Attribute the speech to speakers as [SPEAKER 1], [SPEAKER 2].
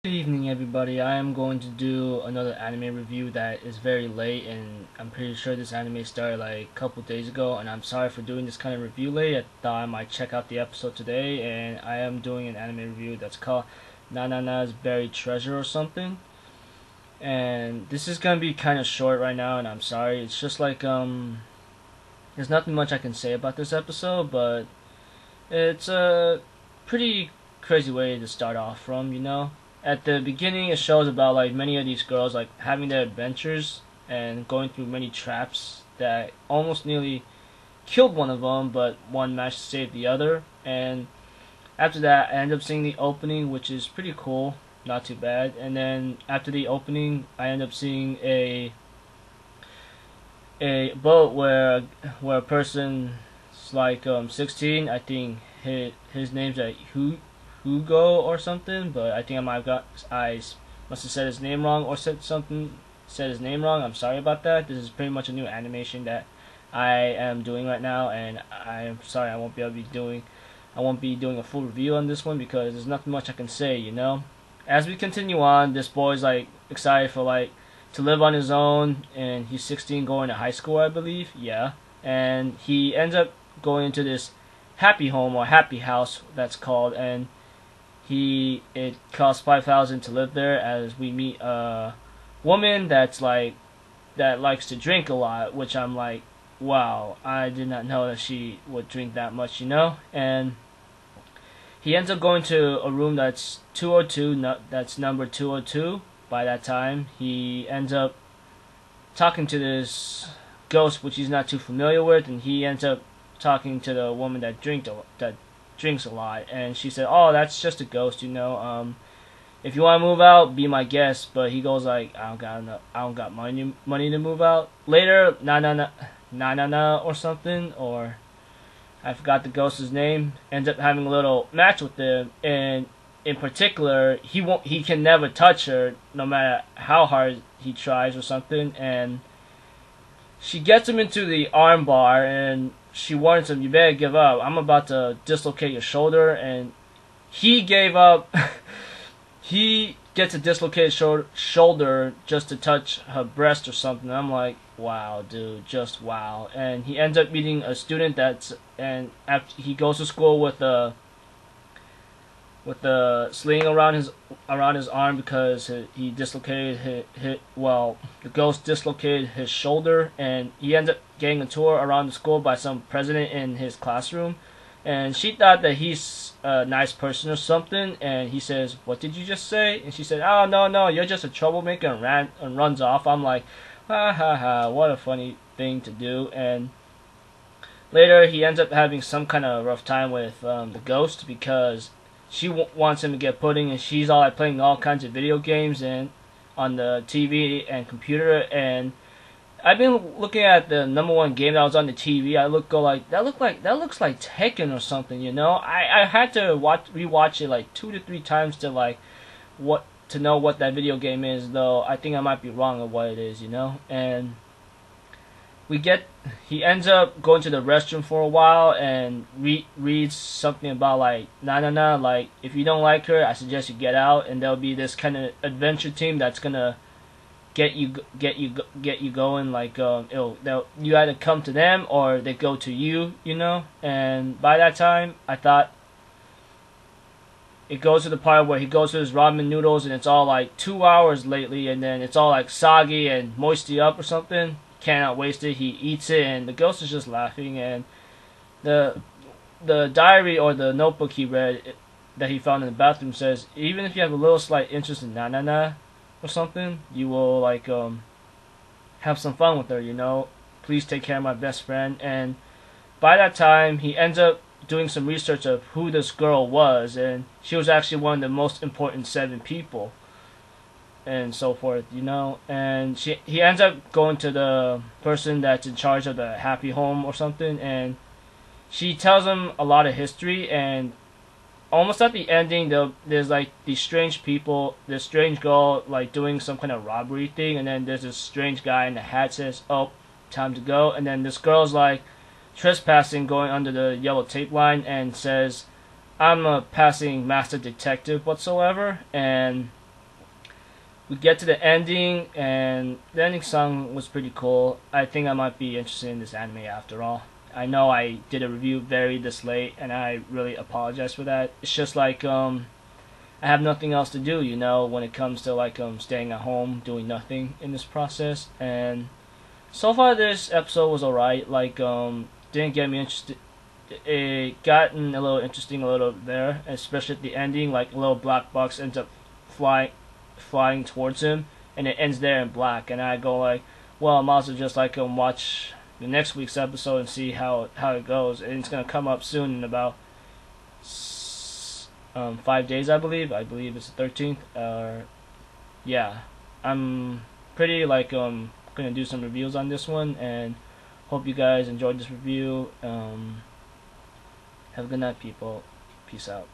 [SPEAKER 1] Good evening, everybody. I am going to do another anime review that is very late, and I'm pretty sure this anime started like a couple days ago, and I'm sorry for doing this kind of review late. I thought I might check out the episode today, and I am doing an anime review that's called Nanana's Buried Treasure or something. And this is gonna be kind of short right now, and I'm sorry. It's just like there's nothing much I can say about this episode, but it's a pretty crazy way to start off from. At the beginning, it shows about like many of these girls like having their adventures and going through many traps that almost nearly killed one of them, but one managed to save the other. And after that, I end up seeing the opening, which is pretty cool, not too bad. And then after the opening, I end up seeing a boat where a person's like 16. I think his name's like Hugo or something, but I think I must have said his name wrong or said his name wrong. I'm sorry about that. This is pretty much a new animation that I am doing right now, and I'm sorry I won't be doing a full review on this one because there's nothing much I can say. As we continue on, this boy's like excited for like to live on his own, and he's 16 going to high school, I believe. Yeah. And he ends up going into this happy home or happy house that's called, and it costs 5,000 to live there, as we meet a woman that likes to drink a lot, which I'm like, wow, I did not know that she would drink that much. And he ends up going to a room that's 202, that's number 202. By that time, he ends up talking to this ghost, which he's not too familiar with, and he ends up talking to the woman that drinks a lot, and she said, "Oh, that's just a ghost. If you want to move out, be my guest." But he goes like, "I don't got money to move out." Later, Nanana or something, or I forgot the ghost's name, ends up having a little match with him, and in particular, he can never touch her, no matter how hard he tries or something, and she gets him into the arm bar, and she warns him, "You better give up. I'm about to dislocate your shoulder." And he gave up. He gets a dislocated shoulder just to touch her breast or something. I'm like, wow, dude, just wow. And he ends up meeting a student and after he goes to school with a sling around his arm because he dislocated the ghost dislocated his shoulder, and he ends up getting a tour around the school by some president in his classroom, and she thought that he's a nice person or something, and he says, "What did you just say?" And she said, "Oh, no, you're just a troublemaker," and runs off. I'm like, ha ha ha, what a funny thing to do. And later he ends up having some kind of rough time with the ghost because she wants him to get pudding, and she's all like playing all kinds of video games and on the TV and computer. And I've been looking at the number one game that was on the TV. That looks like Tekken or something. I had to rewatch it like 2 to 3 times to know what that video game is, though I think I might be wrong on what it is. And he ends up going to the restroom for a while and reads something about like Nanana, like, if you don't like her, I suggest you get out, and there'll be this kind of adventure team that's gonna get you going, like you either come to them or they go to you. And by that time, I thought it goes to the part where he goes to his ramen noodles, and it's all like 2 hours lately, and then it's all like soggy and moisty up or something. Cannot waste it. He eats it, and the ghost is just laughing. And the diary or the notebook he read that he found in the bathroom says, even if you have a little slight interest in Nanana or something, you will like have some fun with her. Please take care of my best friend. And by that time, he ends up doing some research of who this girl was, and she was actually one of the most important 7 people, and so forth. And he ends up going to the person that's in charge of the happy home or something, and she tells him a lot of history, and almost at the ending, there's like these strange people, this strange girl like doing some kind of robbery thing, and then there's this strange guy in the hat says, "Oh, time to go." And then this girl's like trespassing, going under the yellow tape line, and says, "I'm a passing master detective whatsoever." And we get to the ending, and the ending song was pretty cool. I think I might be interested in this anime after all. I know I did a review very this late, and I really apologize for that. It's just like I have nothing else to do, when it comes to like staying at home doing nothing in this process. And so far this episode was alright. Like didn't get me interested. It gotten a little interesting a little there, especially at the ending. Like a little black box ends up flying towards him, and it ends there in black. And I go like, well, I might as well just like watch the next week's episode and see how it goes. And it's gonna come up soon in about 5 days, I believe. I believe it's the 13th. Yeah, I'm pretty like gonna do some reviews on this one, and hope you guys enjoyed this review. Have a good night, people. Peace out.